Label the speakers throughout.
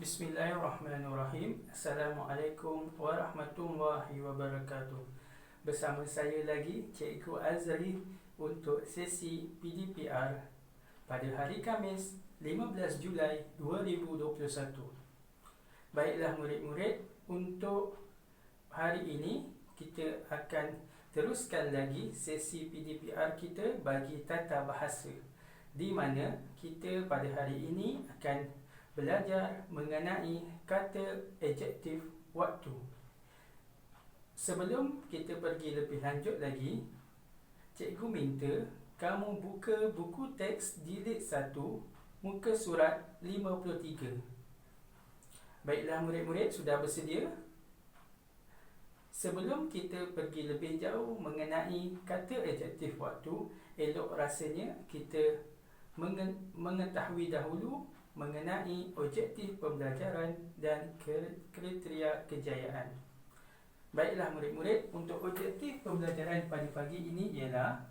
Speaker 1: Bismillahirrahmanirrahim. Assalamualaikum warahmatullahi wabarakatuh. Bersama saya lagi Cikgu Azri untuk sesi PDPR pada hari Khamis 15 Julai 2021. Baiklah murid-murid, untuk hari ini kita akan teruskan lagi sesi PDPR kita bagi tata bahasa, di mana kita pada hari ini akan belajar mengenai kata adjektif waktu. Sebelum kita pergi lebih lanjut lagi, cikgu minta kamu buka buku teks jilid 1, muka surat 53. Baiklah murid-murid, sudah bersedia? Sebelum kita pergi lebih jauh mengenai kata adjektif waktu, elok rasanya kita mengetahui dahulu mengenai objektif pembelajaran dan kriteria kejayaan. Baiklah murid-murid, untuk objektif pembelajaran pada pagi ini ialah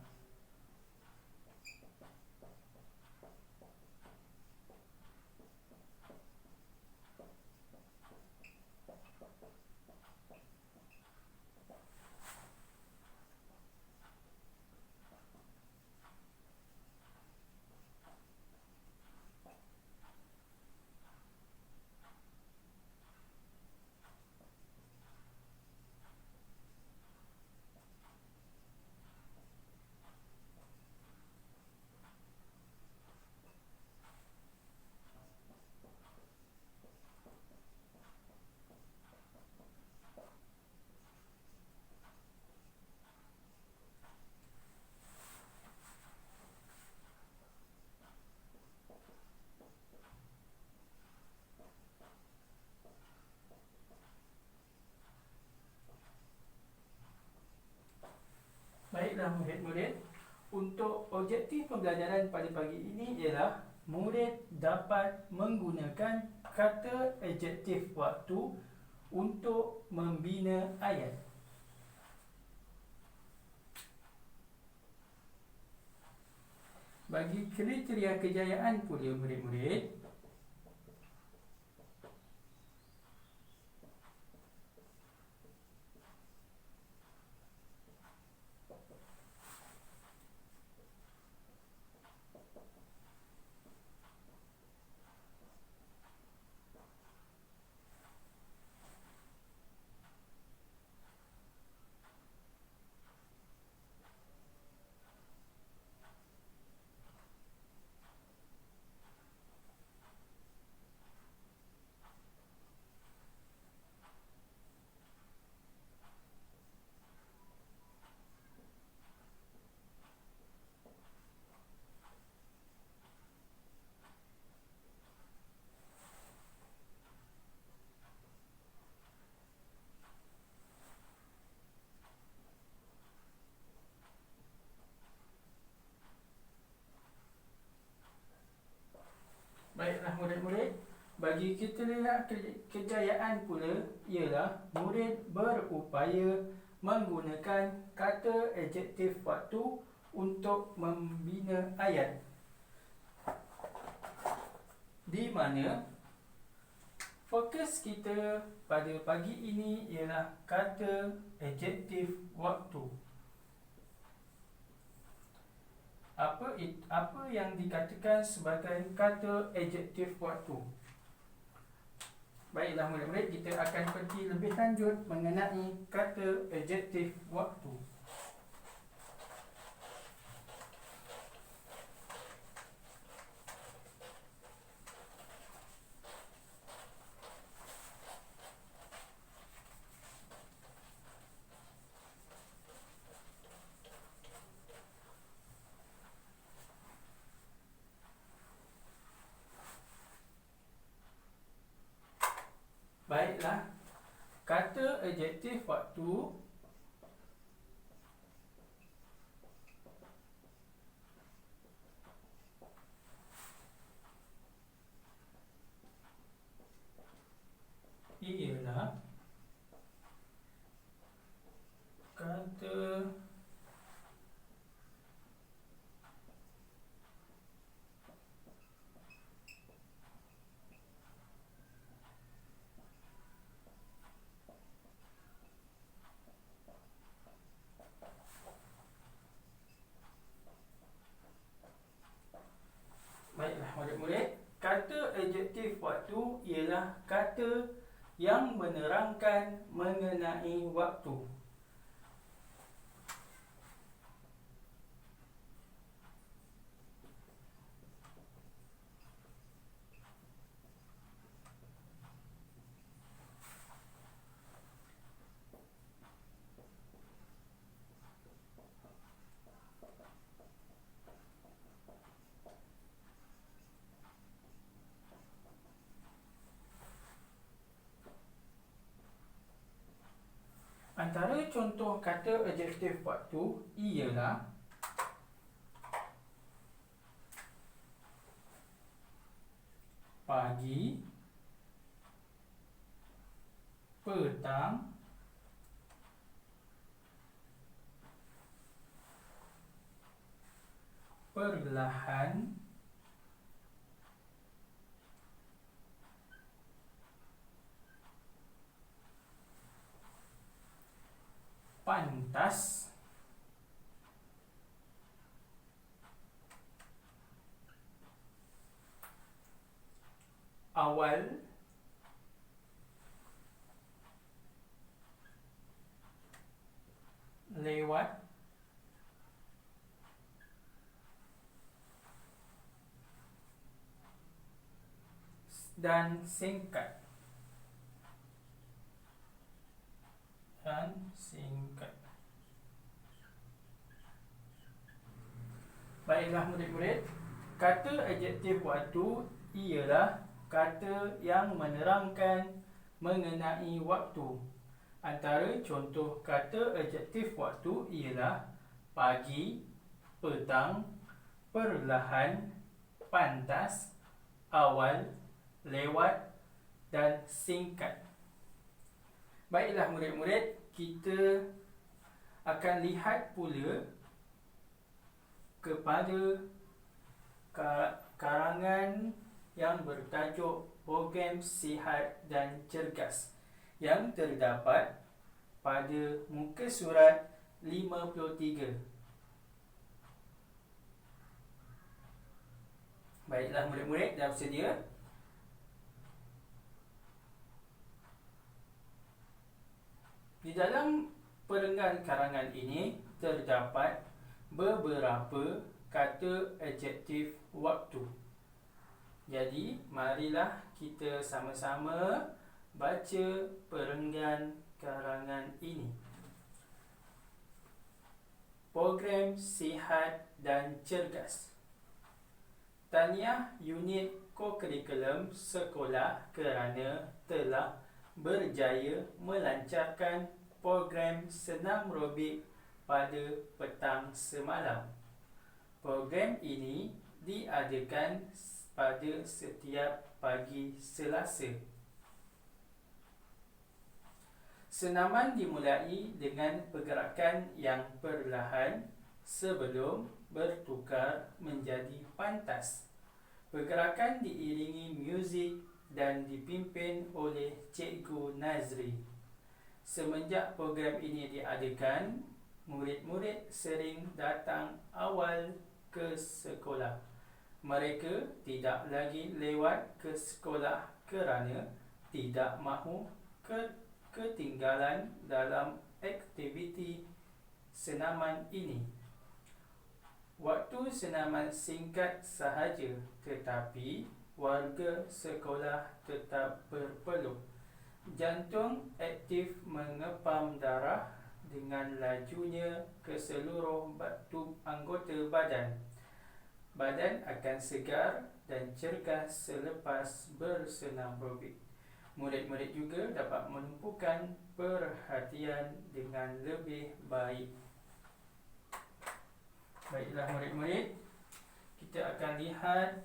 Speaker 1: Baiklah murid-murid, untuk objektif pembelajaran pada pagi ini ialah murid dapat menggunakan kata adjektif waktu untuk membina ayat. Bagi kriteria kejayaan pula murid-murid, baiklah murid-murid, bagi kriteria kejayaan pula ialah murid berupaya menggunakan kata adjektif waktu untuk membina ayat, di mana fokus kita pada pagi ini ialah kata adjektif waktu. Apa yang dikatakan sebagai kata adjektif waktu? Baiklah murid-murid, kita akan pergi lebih lanjut mengenai kata adjektif waktu. Baiklah, kata adjektif waktu ialah kata Baiklah murid-murid, kata adjektif waktu ialah kata yang menerangkan mengenai waktu. Antara contoh kata adjektif waktu ialah pagi, petang, perlahan, pantas, awal, lewat, dan singkat. Baiklah murid-murid, kata adjektif waktu ialah kata yang menerangkan mengenai waktu. Antara contoh kata adjektif waktu ialah pagi, petang, perlahan, pantas, awal, lewat, dan singkat. Baiklah murid-murid, kita akan lihat pula kepada karangan yang bertajuk Program Sihat dan Cergas yang terdapat pada muka surat 53. Baiklah murid-murid, dah bersedia? Di dalam perenggan karangan ini terdapat beberapa kata adjektif waktu. Jadi, marilah kita sama-sama baca perenggan karangan ini. Program Sihat dan Cergas. Tahniah unit kokurikulum sekolah kerana telah berjaya melancarkan program senam robik pada petang semalam. Program ini diadakan pada setiap pagi Selasa. Senaman dimulai dengan pergerakan yang perlahan sebelum bertukar menjadi pantas. Pergerakan diiringi muzik dan dipimpin oleh Cikgu Nazri. Semenjak program ini diadakan, murid-murid sering datang awal ke sekolah. Mereka tidak lagi lewat ke sekolah kerana tidak mahu ketinggalan dalam aktiviti senaman ini. Waktu senaman singkat sahaja, tetapi warga sekolah tetap berpeluh. Jantung aktif mengepam darah dengan lajunya ke seluruh anggota badan. Badan akan segar dan cergas selepas bersenam robik. Murid-murid juga dapat menumpukan perhatian dengan lebih baik. Baiklah murid-murid, kita akan lihat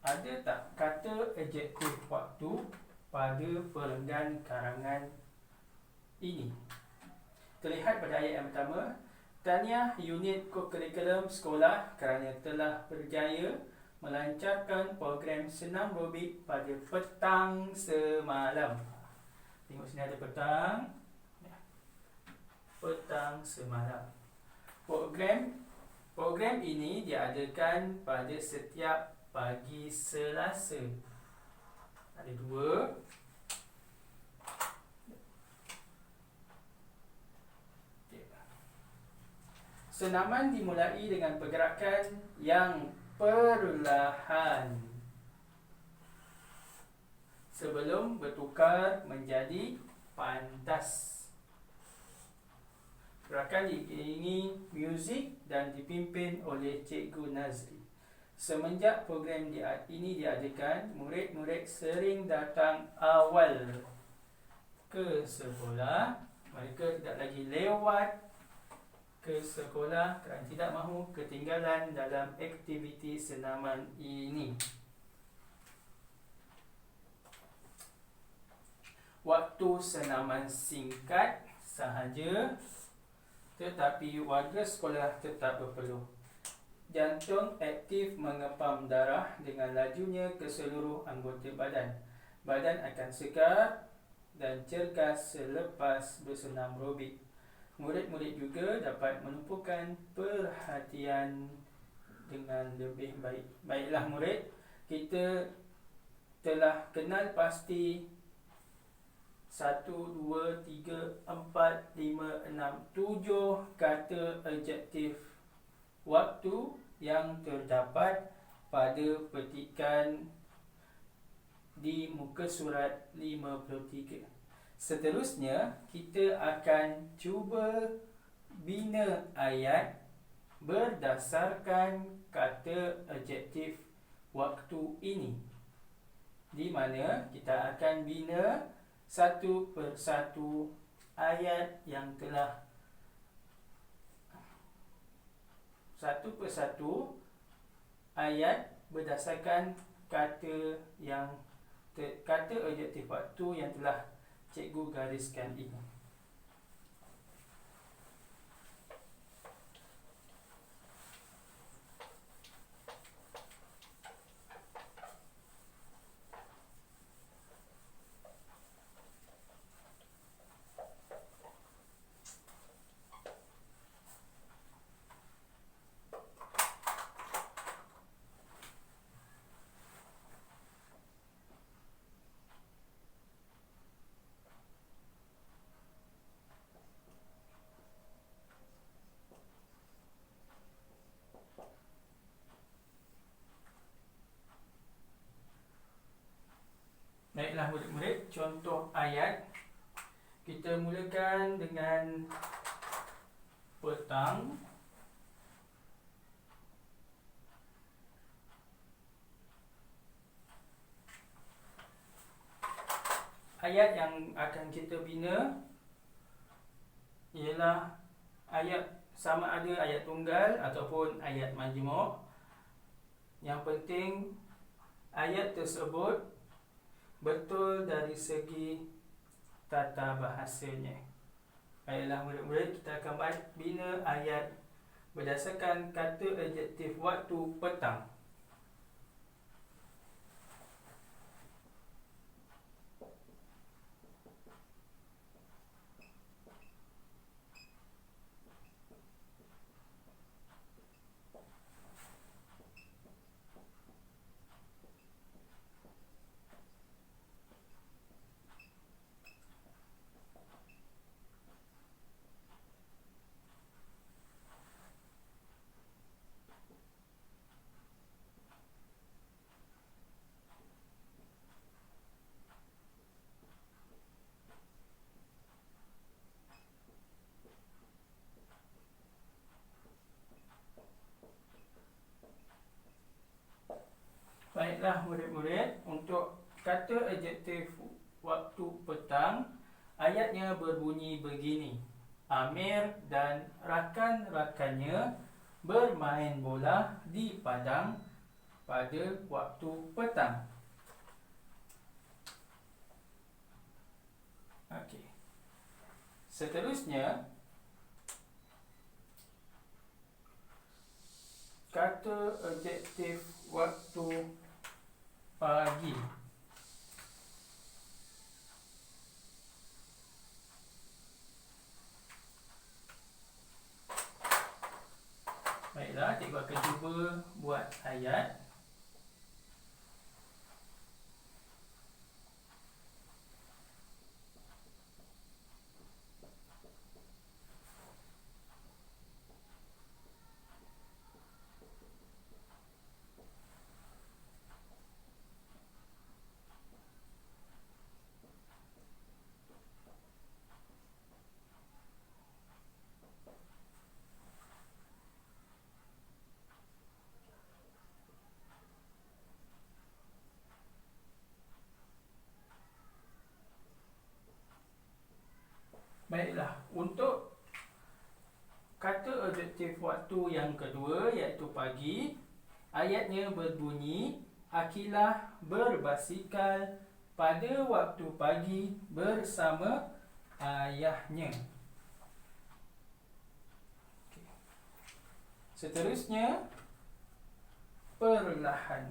Speaker 1: ada tak kata adjektif waktu pada perenggan karangan ini. Terlihat pada ayat yang pertama, tahniah unit kokurikulum sekolah kerana telah berjaya melancarkan program senam robik pada petang semalam. Tengok sini ada petang semalam. Program Program ini diadakan pada setiap pagi Selasa. Ada dua. Senaman dimulai dengan pergerakan yang perlahan sebelum bertukar menjadi pantas. Gerakan diiringi muzik dan dipimpin oleh Cikgu Nazri. Semenjak program ini diadakan, murid-murid sering datang awal ke sekolah. Mereka tidak lagi lewat ke sekolah kerana tidak mahu ketinggalan dalam aktiviti senaman ini. Waktu senaman singkat sahaja, tetapi warga sekolah tetap berpeluh. Jantung aktif mengepam darah dengan lajunya ke seluruh anggota badan. Badan akan segar dan cergas selepas bersenam aerobik. Murid-murid juga dapat menumpukan perhatian dengan lebih baik. Baiklah murid, kita telah kenal pasti 1, 2, 3, 4, 5, 6, 7 kata adjektif waktu yang terdapat pada petikan di muka surat 53. Seterusnya, kita akan cuba bina ayat berdasarkan kata adjektif waktu ini, di mana kita akan bina satu persatu ayat yang telah berdasarkan kata adjektif waktu yang telah cikgu gariskan ini. Baiklah murid-murid, contoh ayat. Kita mulakan dengan petang. Ayat yang akan kita bina ialah ayat, sama ada ayat tunggal ataupun ayat majmuk. Yang penting ayat tersebut betul dari segi tata bahasanya. Baiklah murid-murid, kita akan bina ayat berdasarkan kata adjektif waktu petang. Baiklah murid-murid, untuk kata adjektif waktu petang, ayatnya berbunyi begini. Amir dan rakan-rakannya bermain bola di padang pada waktu petang. Okey. Seterusnya, kata adjektif waktu pagi. Baiklah Baiklah, cikgu akan cuba buat ayat. Baiklah, untuk kata adjektif waktu yang kedua iaitu pagi, ayatnya berbunyi Akilah berbasikal pada waktu pagi bersama ayahnya. Seterusnya, perlahan.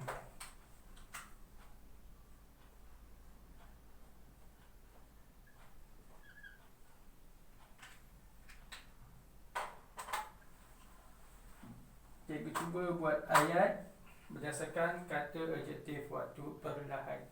Speaker 1: Cikgu cuba buat ayat berdasarkan kata adjektif waktu perlahan.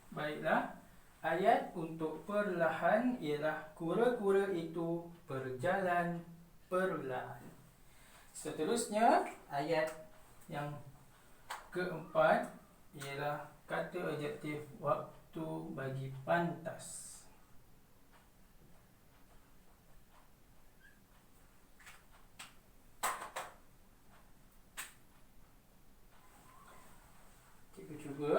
Speaker 1: Baiklah, ayat untuk perlahan ialah kura-kura itu berjalan perlahan. Seterusnya, ayat yang keempat ialah kata adjektif waktu bagi pantas. Cikgu cuba.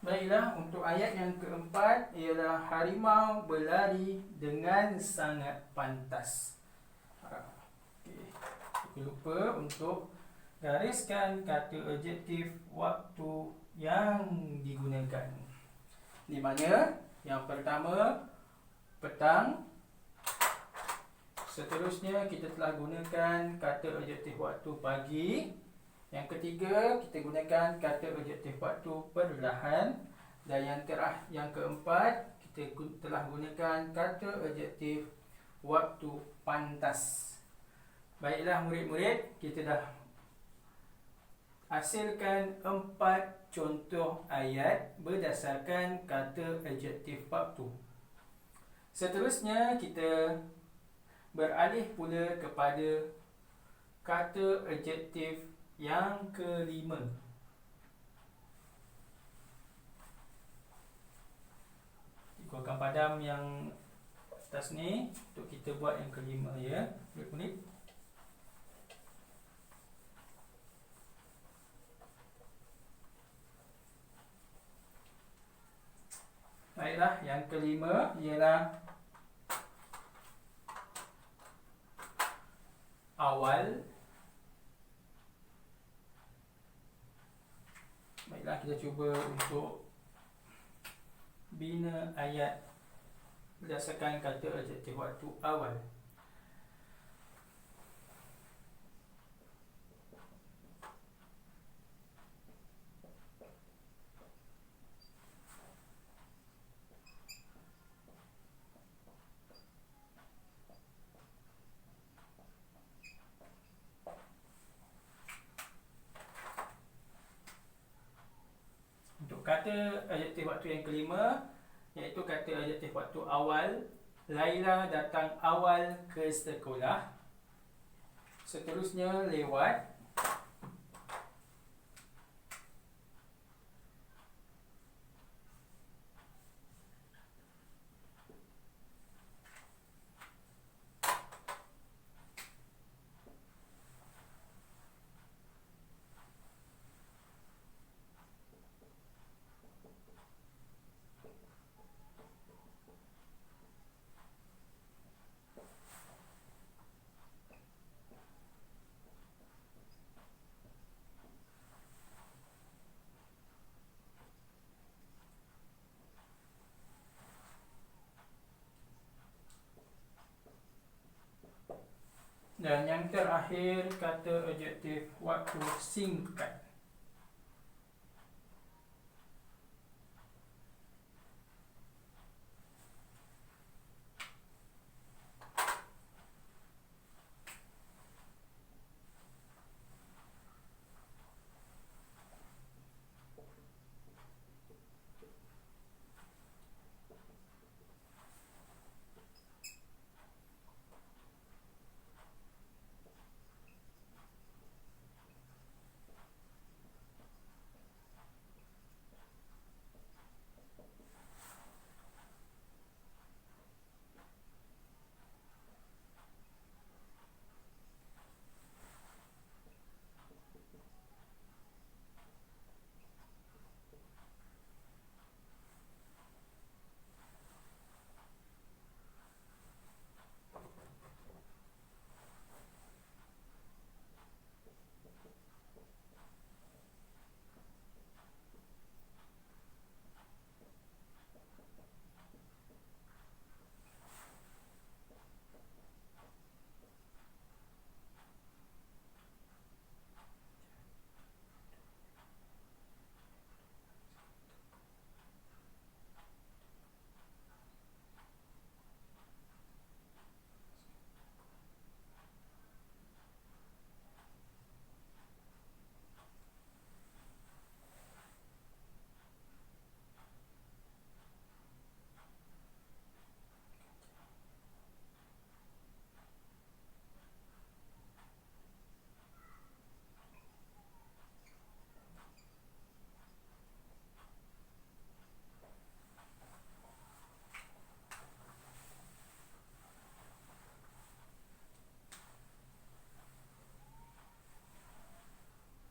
Speaker 1: Baiklah, untuk ayat yang keempat ialah harimau berlari dengan sangat pantas. Okey, lupa untuk gariskan kata adjektif waktu yang digunakan. Di mana yang pertama petang. Seterusnya kita telah gunakan kata adjektif waktu pagi. Yang ketiga, kita gunakan kata adjektif waktu perlahan. Dan yang keempat, kita telah gunakan kata adjektif waktu pantas. Baiklah murid-murid, kita dah hasilkan 4 contoh ayat berdasarkan kata adjektif waktu. Seterusnya, kita beralih pula kepada kata adjektif yang kelima. Cikgu akan padam yang atas ni untuk kita buat yang kelima ya. Murid-murid. Baiklah, yang kelima ialah awal. Baiklah, kita cuba untuk bina ayat berdasarkan kata adjektif waktu awal. Kata adjektif waktu yang kelima iaitu kata adjektif waktu awal. Laila datang awal ke sekolah. Seterusnya lewat. Dan yang terakhir, kata adjektif waktu singkat.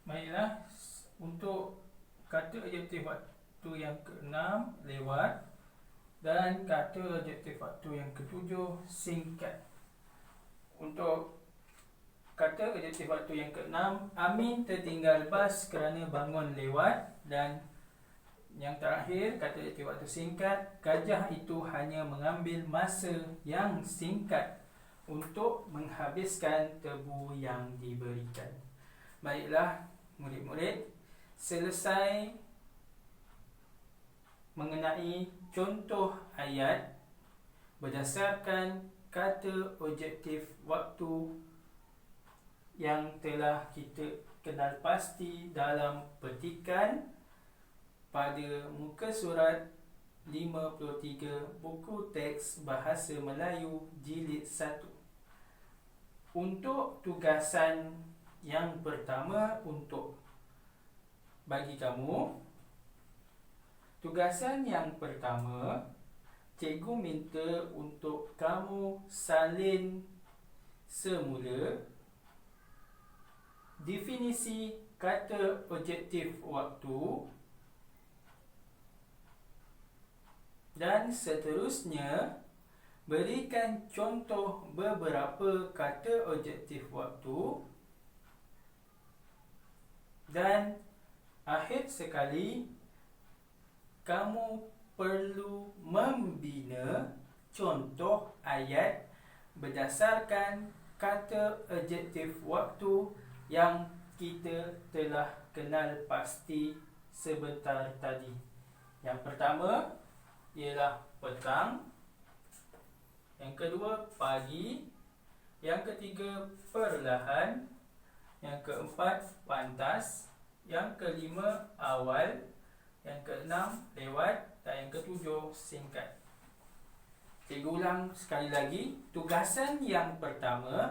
Speaker 1: Baiklah, untuk kata adjektif waktu yang ke-6 lewat dan kata adjektif waktu yang ke-7 singkat. Untuk kata adjektif waktu yang ke-6, Amin tertinggal bas kerana bangun lewat. Dan yang terakhir, kata adjektif waktu singkat, gajah itu hanya mengambil masa yang singkat untuk menghabiskan tebu yang diberikan. Baiklah, murid-murid, selesai mengenai contoh ayat berdasarkan kata adjektif waktu yang telah kita kenal pasti dalam petikan pada muka surat 53 buku teks Bahasa Melayu jilid 1. Untuk tugasan yang pertama untuk bagi kamu, tugasan yang pertama, cikgu minta untuk kamu salin semula definisi kata adjektif waktu dan seterusnya berikan contoh beberapa kata adjektif waktu. Dan akhir sekali, kamu perlu membina contoh ayat berdasarkan kata adjektif waktu yang kita telah kenal pasti sebentar tadi. Yang pertama ialah petang, yang kedua pagi, yang ketiga perlahan, yang keempat pantas, yang kelima awal, yang keenam lewat, dan yang ketujuh singkat. Cikgu ulang sekali lagi. Tugasan yang pertama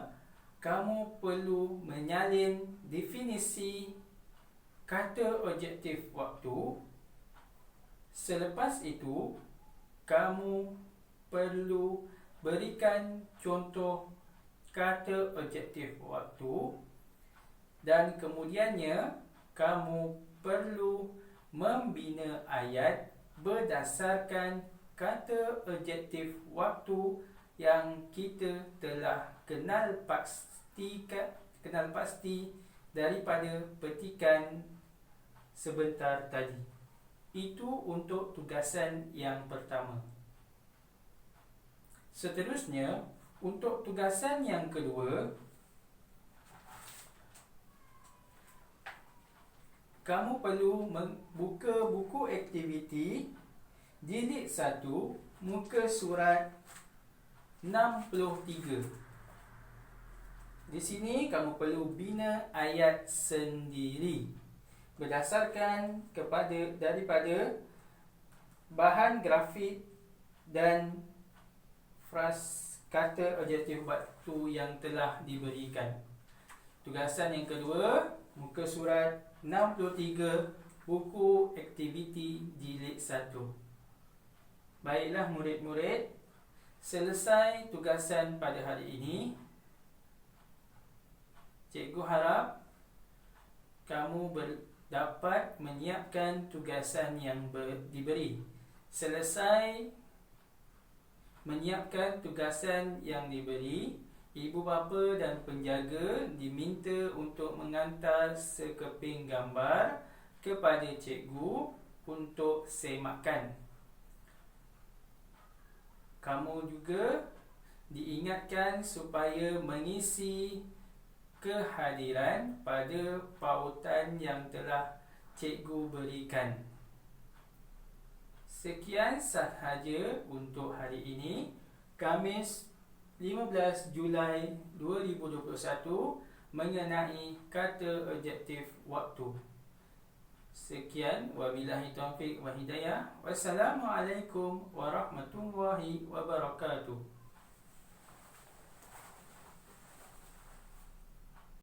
Speaker 1: kamu perlu menyalin definisi kata objektif waktu. Selepas itu, kamu perlu berikan contoh kata objektif waktu, dan kemudiannya kamu perlu membina ayat berdasarkan kata objektif waktu yang kita telah kenal pasti daripada petikan sebentar tadi. Itu untuk tugasan yang pertama. Seterusnya, untuk tugasan yang kedua, kamu perlu membuka buku aktiviti jilid 1, muka surat 63. Di sini kamu perlu bina ayat sendiri berdasarkan daripada bahan grafik dan frasa kata objektif waktu yang telah diberikan. Tugasan yang kedua, muka surat 63, buku aktiviti jilid 1. Baiklah murid-murid, selesai tugasan pada hari ini. Cikgu harap kamu dapat menyiapkan tugasan yang diberi. Selesai menyiapkan tugasan yang diberi, ibu bapa dan penjaga diminta untuk mengantar sekeping gambar kepada cikgu untuk semakan. Kamu juga diingatkan supaya mengisi kehadiran pada pautan yang telah cikgu berikan. Sekian sahaja untuk hari ini, Khamis 15 Julai 2021, mengenai kata objektif waktu. Sekian, wabillahi taufiq wa hidayah. Wassalamualaikum warahmatullahi wabarakatuh.